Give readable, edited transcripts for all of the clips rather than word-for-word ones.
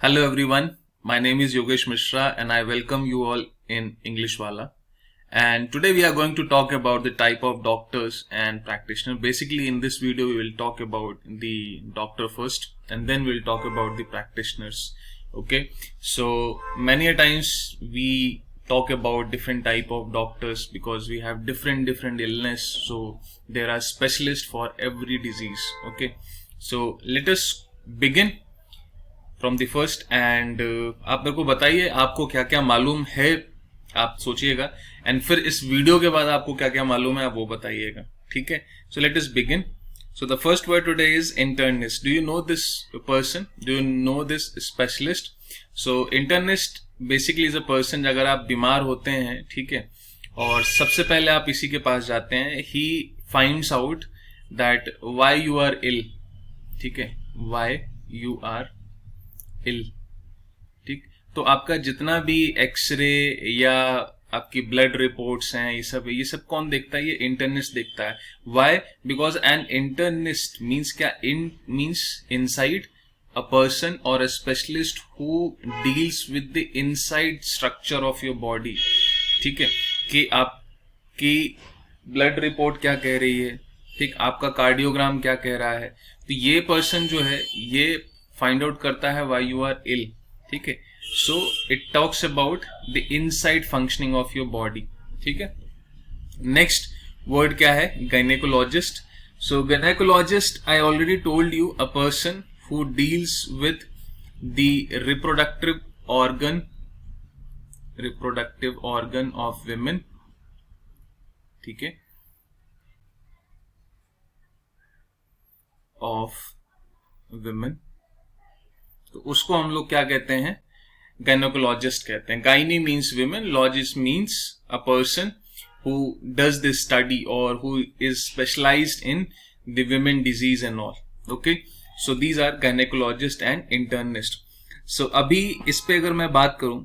Hello everyone, my name is Yogesh Mishra and I welcome you all in English Wala. And today we are going to talk about the type of doctors and practitioners. Basically in this video we will talk about the doctor first and then we'll talk about the practitioners. Okay, so many a times we talk about different type of doctors because we have different illness, so there are specialists for every disease. Okay, so let us begin from the first and आप मेरे को बताइए आपको क्या क्या मालूम है, आप सोचिएगा एंड फिर इस वीडियो के बाद आपको क्या क्या मालूम है आप वो बताइएगा. ठीक है, so let us begin. So the first word today is internist. Do you know this person? Do you know this specialist? So internist basically is a person, अगर आप बीमार होते हैं, ठीक है, और सबसे पहले आप इसी के पास जाते हैं, he finds out that why you are ill. ठीक है, व्हाई यू आर इल. ठीक, तो आपका जितना भी एक्सरे या आपकी ब्लड रिपोर्ट्स हैं, ये सब कौन देखता है? ये इंटर्निस्ट देखता है. Why? Because an internist means क्या? In means inside a person और a specialist who deals with the inside structure of your body. ठीक है, कि आपकी ब्लड रिपोर्ट क्या कह रही है, ठीक, आपका कार्डियोग्राम क्या कह रहा है. तो ये पर्सन जो है ये फाइंड आउट करता है व्हाई यू आर इल. ठीक है, so it talks about the inside functioning of your body. ठीक है, नेक्स्ट वर्ड क्या है? Gynaecologist. So gynaecologist, I already told you, a person who deals with the reproductive organ of women. ठीक है, of women, तो उसको हम लोग क्या कहते हैं? गायनेकोलॉजिस्ट कहते हैं. Gynae means women, logist means a person who does this study और who is specialised in the women disease and all. Okay, so these are gynaecologist and internist. So अभी इस पे अगर मैं बात करूं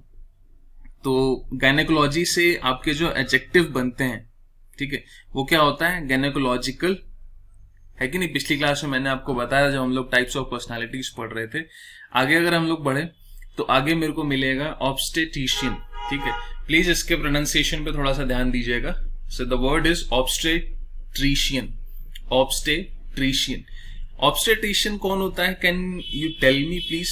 तो गायनेकोलॉजी से आपके जो एडजेक्टिव बनते हैं, ठीक है, वो क्या होता है? गायनेकोलॉजिकल, है कि नहीं? पिछली क्लास में मैंने आपको बताया जब हम लोग टाइप्स ऑफ पर्सनालिटीज पढ़ रहे थे. आगे अगर हम लोग बढ़े तो आगे मेरे को मिलेगा ऑब्स्टेटिशियन. ठीक है, प्लीज इसके प्रोनाउंसिएशन पे थोड़ा सा ध्यान दीजिएगा. So the word is obstetrician. Obstetrician. Obstetrician कौन होता है? Can you tell me please?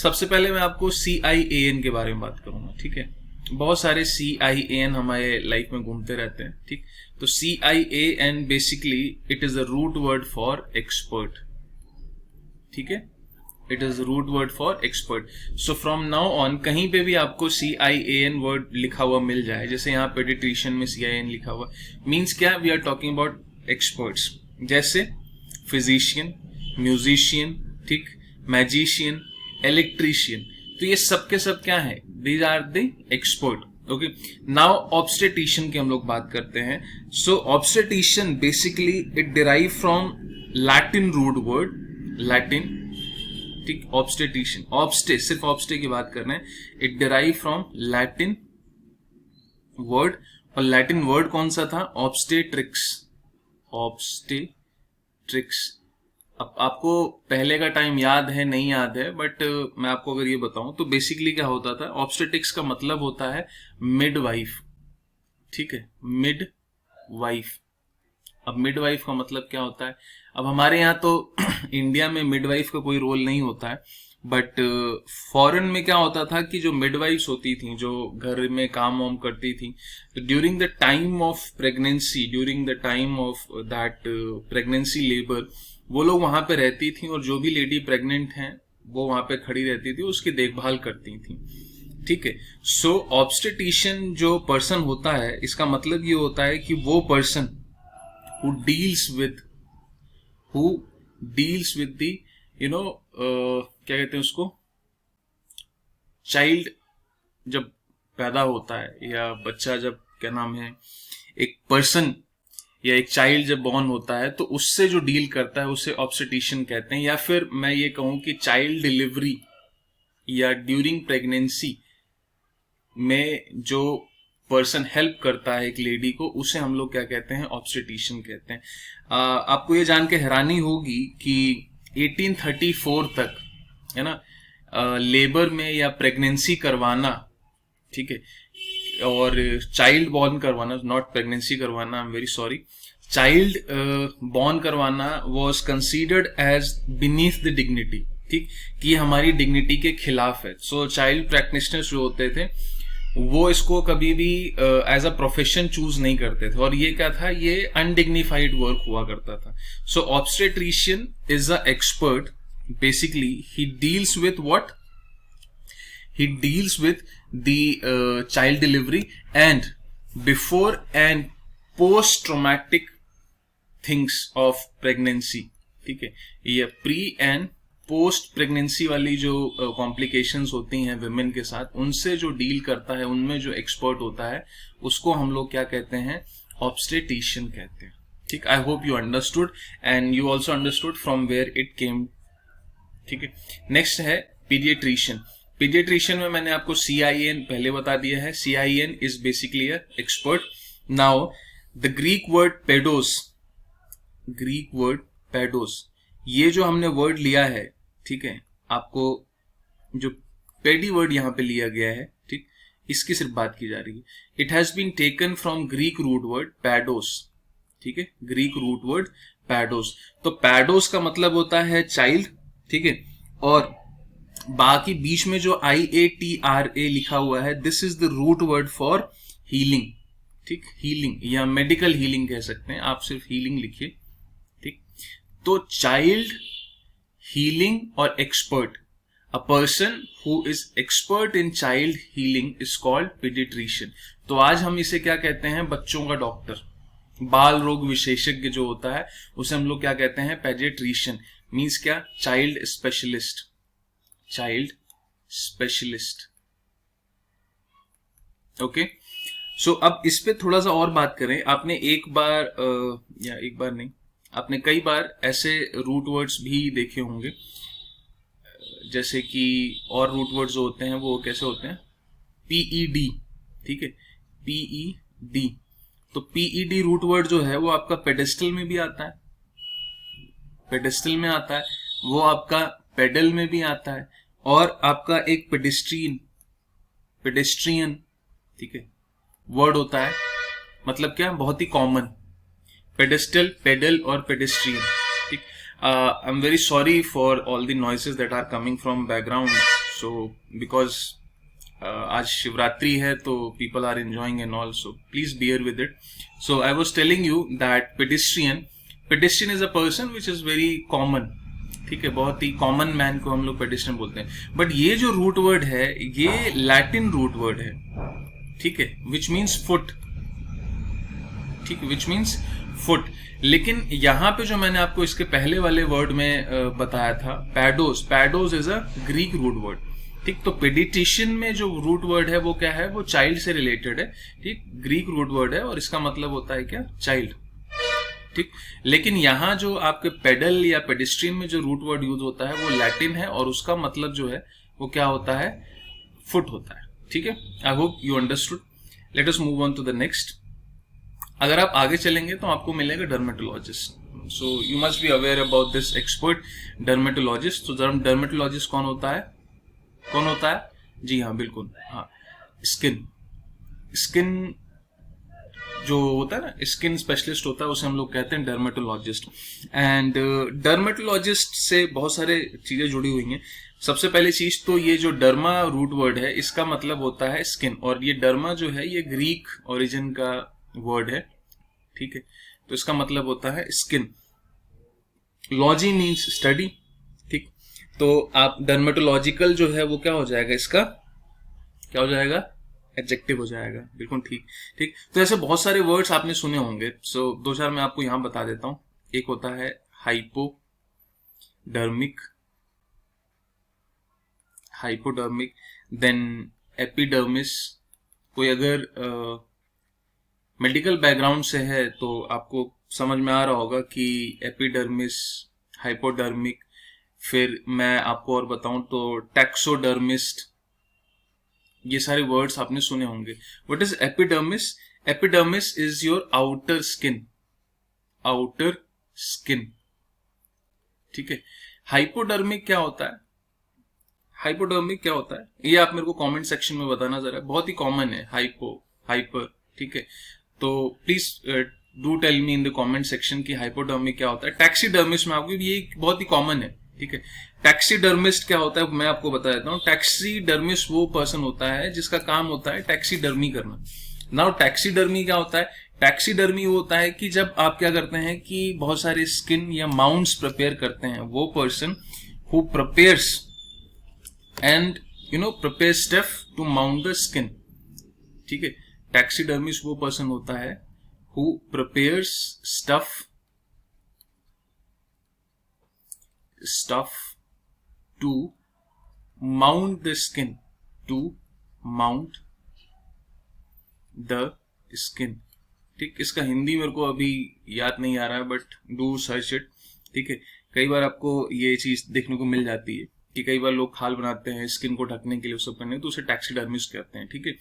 सबसे पहले मैं आपको CIAN के बारे में बात करूंगा. ठीक है, बहुत सारे CIAN हमारे लाइफ में घूमते रहते हैं. ठीक, तो CIAN basically it is the root word for expert. ठीक है, it is root word for expert. So from now on कहीं पे भी आपको CIAN वर्ड लिखा हुआ मिल जाए, जैसे यहाँ पेडिट्रिशियन में CIAN लिखा हुआ, मीन्स क्या? We are talking about experts. जैसे फिजिशियन, म्यूजिशियन, ठीक, मैजिशियन, इलेक्ट्रीशियन, तो ये सब के सब क्या है? These are the expert. Okay, now obstetrician की हम लोग बात करते हैं. So obstetrician basically it derive from Latin root word, Latin. ठीक, ऑब्स्टेटिशियन, ऑब्स्टे, सिर्फ ऑब्स्टे की बात कर रहे हैं. It derive from Latin word, और लैटिन वर्ड कौन सा था? ऑब्स्टेट्रिक्स. ऑब्स्टेट्रिक्स. अब आपको पहले का टाइम याद है नहीं याद है, बट मैं आपको अगर ये बताऊं तो बेसिकली क्या होता था? ऑब्स्टेटिक्स का मतलब होता है मिडवाइफ. ठीक है, मिडवाइफ. अब मिडवाइफ का मतलब क्या होता है? अब हमारे यहाँ तो इंडिया में मिडवाइफ का कोई रोल नहीं होता है, बट फॉरेन में क्या होता था कि जो मिडवाइफ्स होती थी, जो घर में काम वाम करती थी, तो during the time of pregnancy, during the time of that pregnancy labour, वो लोग वहां पे रहती थी और जो भी लेडी प्रेग्नेंट हैं वो वहां पे खड़ी रहती थी, उसकी देखभाल करती थी. ठीक है, सो ऑब्स्टेटिशियन जो पर्सन होता है, इसका मतलब ये होता है कि वो person who deals with the क्या कहते हैं उसको, चाइल्ड जब पैदा होता है या बच्चा जब, क्या नाम है, एक पर्सन या एक चाइल्ड जब बॉर्न होता है तो उससे जो डील करता है उसे ऑब्स्टेटिशियन कहते हैं. या फिर मैं ये कहूं कि चाइल्ड डिलीवरी या ड्यूरिंग प्रेगनेंसी में जो पर्सन हेल्प करता है एक लेडी को, उसे हम लोग क्या कहते हैं? ऑब्स्टेटिशियन कहते हैं. आपको ये जान के हैरानी होगी कि 1834 तक, है ना, लेबर में या प्रेगनेंसी करवाना, ठीक है, और चाइल्ड बॉर्न करवाना, नॉट प्रेगनेंसी करवाना, I am very sorry, child born करवाना was considered as beneath the dignity, ठीक, कि हमारी डिग्निटी के खिलाफ है. सो चाइल्ड प्रैक्टिशनर्स जो होते थे वो इसको कभी भी एज अ प्रोफेशन चूज नहीं करते थे, और ये क्या था, ये अनडिग्निफाइड वर्क हुआ करता था. So obstetrician is a expert, basically he deals with what, he deals with the child delivery and before and post traumatic things of pregnancy, ठीक है. ये प्री एंड पोस्ट प्रेगनेंसी वाली जो कॉम्प्लिकेशंस होती हैं विमेन के साथ, उनसे जो डील करता है, उनमें जो एक्सपर्ट होता है, उसको हम लोग क्या कहते हैं, ऑब्स्टेट्रिशियन कहते हैं. ठीक, I hope you understood and you also understood from where it came. ठीक है, नेक्स्ट है पीडियाट्रिशियन. पीडियाट्रिशियन में मैंने आपको CIN पहले बता दिया है. CIN is basically a expert. Now the Greek word pedos, Greek word pedos, ये जो हमने वर्ड लिया है, ठीक है, आपको जो पेडी वर्ड यहां पे लिया गया है, ठीक, इसकी सिर्फ बात की जा रही है. It has been taken from Greek root word paidos, ठीक है, ग्रीक रूट वर्ड पैडोस. तो पैडोस का मतलब होता है चाइल्ड, ठीक है, और बाकी बीच में जो IATRA लिखा हुआ है, this is the root word for healing. ठीक, हीलिंग या मेडिकल हीलिंग कह सकते हैं, आप सिर्फ हीलिंग लिखिए. ठीक, तो चाइल्ड हीलिंग और expert, a person who is expert in child healing is called paediatrician. तो आज हम इसे क्या कहते हैं, बच्चों का डॉक्टर, बाल रोग विशेषज्ञ जो होता है उसे हम लोग क्या कहते हैं, पीडियाट्रिशियन. मीन्स क्या, child specialist, child specialist. Okay, so अब इस पे थोड़ा सा और बात करें. आपने एक बार या एक बार नहीं, आपने कई बार ऐसे रूट वर्ड्स भी देखे होंगे, जैसे कि और रूट वर्ड्स जो होते हैं वो कैसे होते हैं, PED, ठीक है, PED. तो PED रूट वर्ड जो है वो आपका पेडेस्टल में भी आता है, पेडेस्टल में आता है, वो आपका पेडल में भी आता है, और आपका एक पेडेस्ट्रियन, पेडेस्ट्रियन, ठीक है, वर्ड होता है. मतलब क्या, बहुत ही कॉमन, पेडेस्टल, पेडल और पेडेस्ट्रियन. ठीक, I am very sorry for all the noises that are coming from background. So because आज शिवरात्रि है तो people are enjoying and all, so please bear with it. So I was telling you that pedestrian, pedestrian is a person which is very common. ठीक है, बहुत ही common man को हम लोग पेडेस्ट्रियन बोलते हैं. बट ये जो रूट वर्ड है ये लैटिन रूट वर्ड है, ठीक है, विच मीन्स फुट. ठीक, विच मीन्स फुट. लेकिन यहां पे जो मैंने आपको इसके पहले वाले वर्ड में बताया था, paidos, paidos is a Greek root word. ठीक, तो पेडियाट्रिशियन में जो रूट वर्ड है वो क्या है, वो चाइल्ड से रिलेटेड है. ठीक, ग्रीक रूट वर्ड है और इसका मतलब होता है क्या, चाइल्ड. ठीक, लेकिन यहां जो आपके पेडल या पेडेस्ट्रियन में जो रूट वर्ड यूज होता है वो लैटिन है और उसका मतलब जो है वो क्या होता है, फुट होता है. ठीक है, I hope you understood. Let us move on to the next. अगर आप आगे चलेंगे तो आपको मिलेगा dermatologist. So you must be aware about this expert dermatologist. तो डर्मेटोलॉजिस्ट कौन होता है, कौन होता है, जी हाँ बिल्कुल, हाँ, स्किन, स्किन जो होता है ना, स्किन स्पेशलिस्ट होता है, उसे हम लोग कहते हैं डर्मेटोलॉजिस्ट. एंड डर्मेटोलॉजिस्ट से बहुत सारे चीजें जुड़ी हुई हैं. सबसे पहली चीज तो ये जो डर्मा रूट वर्ड है इसका मतलब होता है स्किन, और ये डर्मा जो है ये ग्रीक ओरिजिन का वर्ड है. ठीक है, तो इसका मतलब होता है स्किन. Logy means study. ठीक, तो आप डर्मेटोलॉजिकल जो है वो क्या हो जाएगा, इसका क्या हो जाएगा, एडजेक्टिव हो जाएगा. बिल्कुल ठीक. ठीक, तो ऐसे बहुत सारे वर्ड्स आपने सुने होंगे. सो दो चार मैं आपको यहां बता देता हूं. एक होता है हाइपोडर्मिक, हाइपोडर्मिक, देन एपिडर्मिस. कोई अगर मेडिकल बैकग्राउंड से है तो आपको समझ में आ रहा होगा कि एपिडर्मिस, हाइपोडर्मिक, फिर मैं आपको और बताऊं तो टैक्सोडर्मिस्ट, ये सारे वर्ड्स आपने सुने होंगे. What is epidermis? Epidermis is your outer skin, outer skin. ठीक है, हाइपोडर्मिक क्या होता है, हाइपोडर्मिक क्या होता है ये आप मेरे को कमेंट सेक्शन में बताना जरा, बहुत ही कॉमन है हाइपो हाइपर, ठीक है। तो please do tell me in the comment section कि हाइपोडर्मिक क्या होता है। टैक्सीडर्मिस्ट में आपको ये बहुत ही कॉमन है, ठीक है। टैक्सीडर्मिस्ट क्या होता है मैं आपको बता देता हूँ। टैक्सीडर्मिस्ट वो पर्सन होता है जिसका काम होता है टैक्सीडर्मी करना। नाउ टैक्सीडर्मी क्या होता है? टैक्सीडर्मी वो होता है कि जब आप क्या करते हैं कि बहुत सारे स्किन या माउंट्स प्रिपेयर करते हैं, वो person who prepares and prepare stuff to mount the skin, ठीक है। टैक्सीडर्मिस्ट वो पर्सन होता है who prepares stuff to mount the skin, ठीक। इसका हिंदी मेरे को अभी याद नहीं आ रहा है, बट डू सर्च इट, ठीक है। कई बार आपको ये चीज देखने को मिल जाती है कि कई बार लोग खाल बनाते हैं स्किन को ढकने के लिए, सब करने, तो उसे टैक्सीडर्मिस्ट कहते हैं, ठीक है।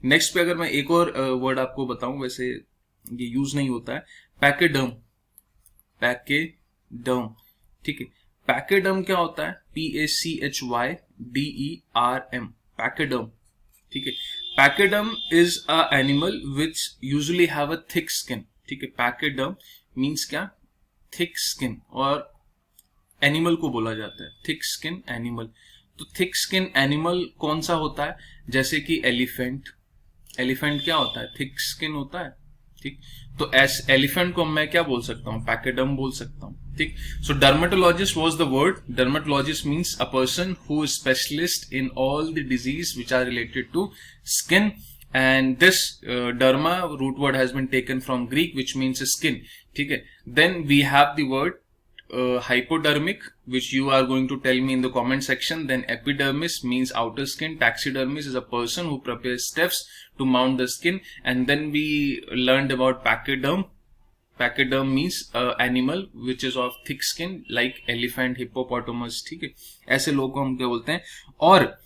नेक्स्ट पे अगर मैं एक और वर्ड आपको बताऊं, वैसे ये यूज नहीं होता है, पैकेडर्म, ठीक है। पैकेडर्म क्या होता है? PACHYDERM, पैकेडर्म, ठीक है। पैकेडर्म is a animal which usually have a thick skin, ठीक है। पैकेडर्म मीन्स क्या? थिक स्किन, और एनिमल को बोला जाता है थिक स्किन एनिमल। तो थिक स्किन एनिमल कौन सा होता है? जैसे कि एलिफेंट क्या होता है? थिक स्किन होता है, ठीक। तो एलिफेंट को मैं क्या बोल सकता हूँ? पैकेडर्म बोल सकता हूँ, ठीक। So dermatologist was the word. Dermatologist means a person who is specialist in all the disease which are related to skin, and this derma root word has been taken from Greek, which means skin, ठीक है। Then we have the word hypodermic, which you are going to tell me in the comment section. Then epidermis means outer skin. Taxidermist is a person who prepares stuffs to mount the skin. And then we learned about pachyderm. Pachyderm means animal which is of thick skin like elephant, hippopotamus, ठीक है। ऐसे लोगों को हम क्या बोलते हैं। और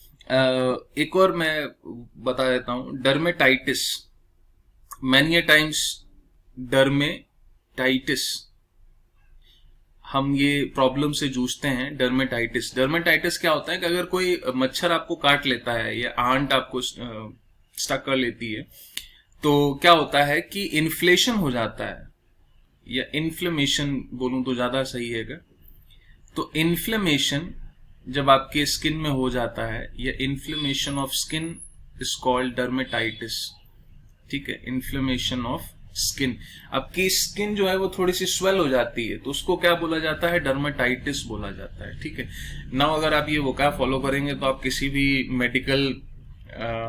एक और मैं बता देता हूं, डर्मेटाइटिस। मैनी टाइम्स डर्मेटाइटिस, हम ये प्रॉब्लम से जूझते हैं। डर्मेटाइटिस क्या होता है कि अगर कोई मच्छर आपको काट लेता है या आंट आपको स्टक कर लेती है, तो क्या होता है कि इन्फ्लेशन हो जाता है, या इन्फ्लेमेशन बोलूं तो ज्यादा सही है। तो इन्फ्लेमेशन जब आपके स्किन में हो जाता है, या inflammation of skin is called dermatitis, ठीक है। इन्फ्लेमेशन ऑफ स्किन, आपकी स्किन जो है वो थोड़ी सी स्वेल हो जाती है, तो उसको क्या बोला जाता है? डर्मेटाइटिस बोला जाता है, ठीक है। नाउ अगर आप ये वोकैब फॉलो करेंगे तो आप किसी भी मेडिकल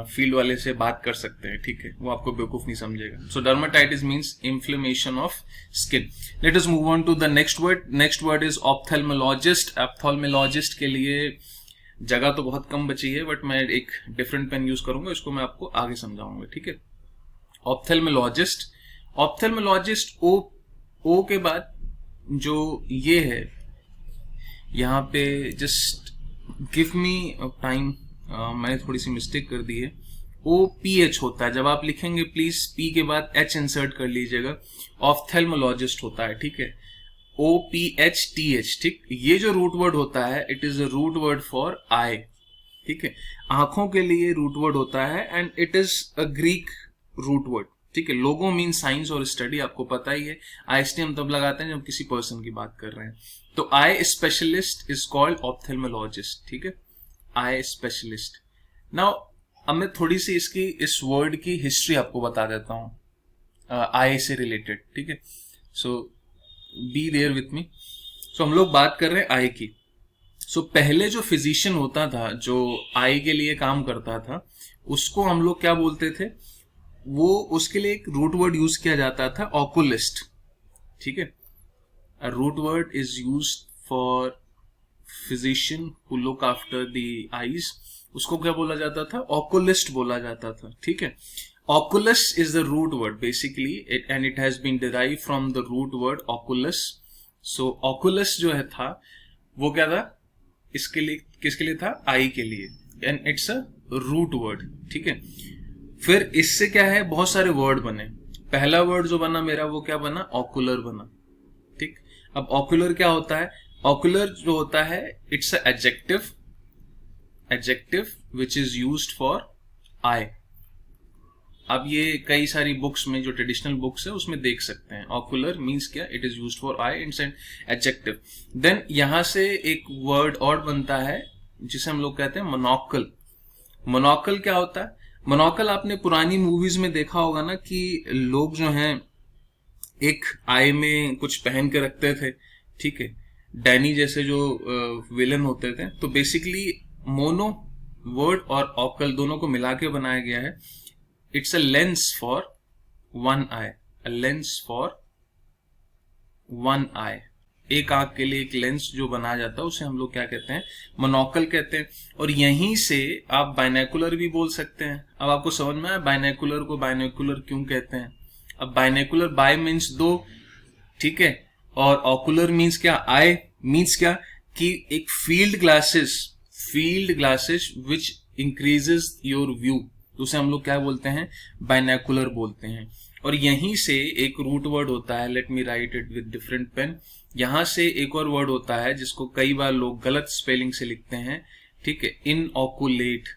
फील्ड वाले से बात कर सकते हैं, ठीक है। वो आपको बेवकूफ नहीं समझेगा। So dermatitis means inflammation of skin. Let us move on to the next word. Next word is ophthalmologist. Ophthalmologist के लिए जगह तो बहुत कम बची है, बट मैं एक डिफरेंट पेन यूज करूंगा, इसको मैं आपको आगे समझाऊंगा, ठीक है। ऑप्थेल्मोलॉजिस्ट ओ के बाद जो ये है, यहाँ पे जस्ट गिव मी टाइम, मैंने थोड़ी सी मिस्टेक कर दी है। OPH होता है, जब आप लिखेंगे प्लीज P के बाद H इंसर्ट कर लीजिएगा। ऑप्थेल्मोलॉजिस्ट होता है, ठीक है। OPHTH, ठीक। ये जो रूट वर्ड होता है, it is a root word for eye, ठीक है। आंखों के लिए रूट वर्ड होता है, and it is a Greek root word, ठीक है। लोगो मीन साइंस और स्टडी, आपको पता ही है। IST हम तब लगाते हैं जब किसी पर्सन की बात कर रहे हैं। तो eye specialist is called ophthalmologist, ठीक है। Eye specialist. नाउ अब मैं थोड़ी सी इस वर्ड की हिस्ट्री आपको बता देता हूं आई से रिलेटेड, ठीक है। सो बी देयर विथ मी। सो हम लोग बात कर रहे हैं आई की। सो पहले जो फिजिशियन होता था, जो आई के लिए काम करता था, उसको हम लोग क्या बोलते थे? वो उसके लिए एक रूट वर्ड यूज किया जाता था, ऑकुलिस्ट, ठीक है। A root word is used for physician who look after the eyes, उसको क्या बोला जाता था? ऑकुलिस्ट बोला जाता था, ठीक है। Oculus is the root word basically, and it has been derive from the root word oculus. So oculus जो है था, वो क्या था? इसके लिए, किसके लिए था? आई के लिए, and it's a root word, ठीक है। फिर इससे क्या है, बहुत सारे वर्ड बने। पहला वर्ड जो बना मेरा, वो क्या बना? ऑकुलर बना, ठीक। अब ऑकुलर क्या होता है? ऑकुलर जो होता है, it's a adjective, adjective which is used for eye. अब ये कई सारी बुक्स में जो ट्रेडिशनल बुक्स है उसमें देख सकते हैं. ऑकुलर मीन्स क्या, it is used for eye, it's an adjective. Then यहां से एक वर्ड और बनता है जिसे हम लोग कहते हैं मोनोकल. मोनोकल क्या होता है? मोनोकल आपने पुरानी मूवीज में देखा होगा ना कि लोग जो हैं एक आई में कुछ पहन के रखते थे, ठीक है, डैनी जैसे जो विलन होते थे. तो बेसिकली मोनो वर्ड और ऑकल दोनों को मिला के बनाया गया है. It's a lens for one eye, a lens for one eye. एक आंख के लिए एक लेंस जो बनाया जाता है उसे हम लोग क्या कहते हैं? मोनोकल कहते हैं. और यहीं से आप बाइनोकुलर भी बोल सकते हैं. अब आपको समझ में आया बाइनोकुलर को बाइनोकुलर क्यों कहते हैं? अब बाइनोकुलर, बाय मीन्स दो, ठीक है, और ऑकुलर मीन्स क्या? आई मीन्स क्या कि एक field glasses which increases your view, तो उसे हम लोग क्या बोलते हैं? बाइनोकुलर बोलते हैं. और यहीं से एक रूट वर्ड होता है, let me write it with different pen. यहां से एक और वर्ड होता है जिसको कई बार लोग गलत स्पेलिंग से लिखते हैं, ठीक है, इनऑकुलेट.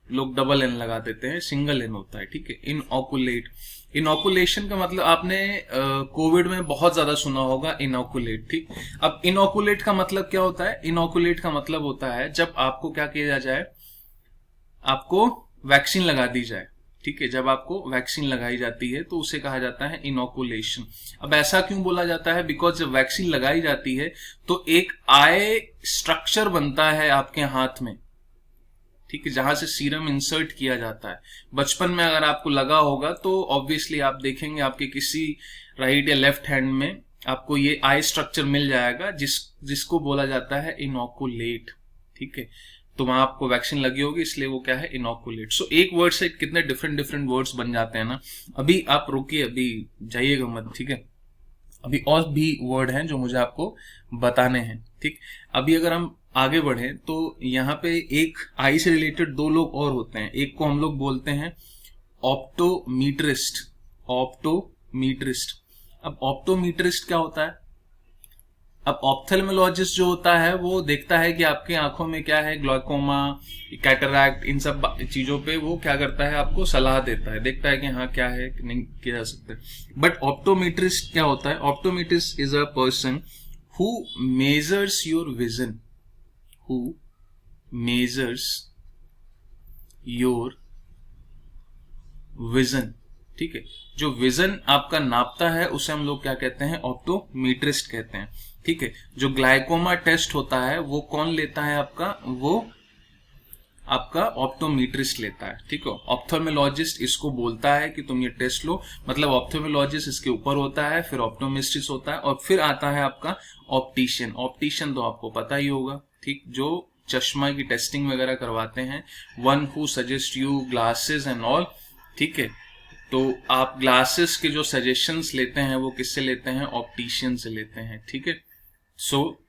लोग डबल एन लगा देते हैं, सिंगल एन होता है, ठीक है, इनऑकुलेट. इनऑकुलेशन का मतलब आपने कोविड में बहुत ज्यादा सुना होगा, इनऑकुलेट, ठीक. अब इनऑकुलेट का मतलब क्या होता है? इनऑकुलेट का मतलब होता है जब आपको क्या किया जाए, आपको वैक्सीन लगा दी जाए, ठीक है. जब आपको वैक्सीन लगाई जाती है तो उसे कहा जाता है इनॉकुलेशन. अब ऐसा क्यों बोला जाता है? बिकॉज जब वैक्सीन लगाई जाती है तो एक आई स्ट्रक्चर बनता है आपके हाथ में, ठीक है, जहां से सीरम इंसर्ट किया जाता है. बचपन में अगर आपको लगा होगा तो ऑब्वियसली आप देखेंगे आपके किसी राइट या लेफ्ट हैंड में आपको ये आई स्ट्रक्चर मिल जाएगा जिसको बोला जाता है इनॉकुलेट, ठीक है. तो वहां आपको वैक्सीन लगी होगी, इसलिए वो क्या है? इनॉकुलेट. सो एक वर्ड से कितने डिफरेंट वर्ड्स बन जाते हैं ना. अभी आप रुकिए, अभी जाइएगा मत, ठीक है. अभी और भी वर्ड हैं जो मुझे आपको बताने हैं, ठीक. अभी अगर हम आगे बढ़े तो यहाँ पे एक आई से रिलेटेड दो लोग और होते हैं. एक को हम लोग बोलते हैं ऑप्टोमीट्रिस्ट. ऑप्टोमीट्रिस्ट. अब ऑप्टोमीट्रिस्ट क्या होता है? अब ऑप्थेल्मोलॉजिस्ट जो होता है वो देखता है कि आपकी आंखों में क्या है, ग्लाइकोमा, कैटरैक्ट, इन सब चीजों पे वो क्या करता है? आपको सलाह देता है, देखता है कि हाँ क्या है, नहीं किया जा सकता है. बट ऑप्टोमेट्रिस्ट क्या होता है? Optometrist is a person who measures your vision, who measures your vision, ठीक है. जो विजन आपका नापता है उसे हम लोग क्या कहते हैं? ऑप्टोमेट्रिस्ट कहते हैं, ठीक है. जो ग्लाइकोमा टेस्ट होता है वो कौन लेता है आपका? वो आपका ऑप्टोमेट्रिस्ट लेता है, ठीक है. ऑप्थेल्मोलॉजिस्ट इसको बोलता है कि तुम ये टेस्ट लो, मतलब ऑप्थेल्मोलॉजिस्ट इसके ऊपर होता है, फिर ऑप्टोमेट्रिस्ट होता है, और फिर आता है आपका ऑप्टिशियन. ऑप्टिशियन तो आपको पता ही होगा, ठीक, जो चश्मा की टेस्टिंग वगैरह करवाते हैं. One who suggest you glasses and all, ठीक है. तो आप ग्लासेस के जो सजेशंस लेते हैं वो किससे लेते हैं? ऑप्टिशियन से लेते हैं, ठीक है. So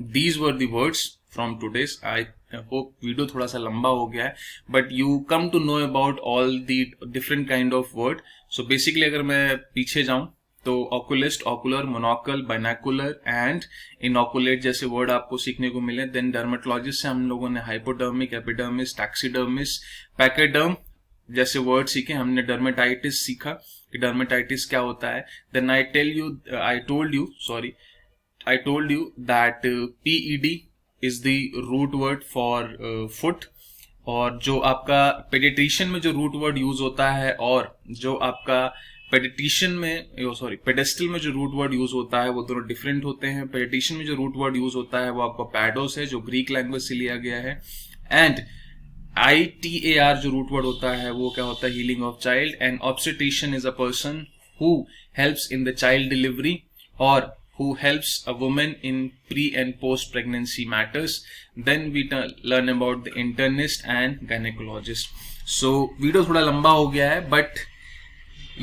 these were the words from today's. I hope video थोड़ा सा लंबा हो गया है, but you come to know about all the different kind of word. So basically अगर मैं पीछे जाऊं तो oculist, ocular, monocle, binocular and inoculate जैसे वर्ड आपको सीखने को मिले. देन डर्मेटोलॉजिस्ट से हम लोगों ने हाइपोडर्मिक, एपिडर्मिस, टैक्सीडर्मिस, पैकेडर्म जैसे वर्ड सीखे. हमने डर्मेटाइटिस सीखा कि डर्मेटाइटिस क्या होता है. Then I told you that PED is the root word for foot. और जो आपका पेडिट्रिशियन में जो रूट वर्ड यूज होता है और जो आपका पेडिट्रिशियन में पेडेस्टल में जो रूट वर्ड यूज होता है वो दोनों डिफरेंट होते हैं. पेडिट्रिशियन में जो रूट वर्ड यूज होता है वो आपका पैडोस है जो ग्रीक लैंग्वेज से लिया गया है. एंड ITAR जो रूट वर्ड होता है वो क्या होता है? Healing of child. And obstetrician is a person who helps in the child delivery और who helps a woman in pre and post pregnancy matters. Then we learn about the internist and gynecologist. So video थोड़ा लंबा हो गया है, but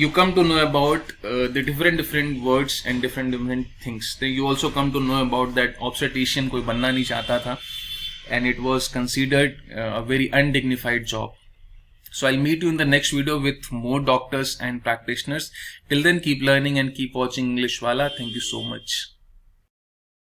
you come to know about the different words and different things. Then you also come to know about that obstetrician कोई बनना नहीं चाहता था and it was considered a very undignified job. So I'll meet you in the next video with more doctors and practitioners. Till then, keep learning and keep watching English Wala. Thank you so much.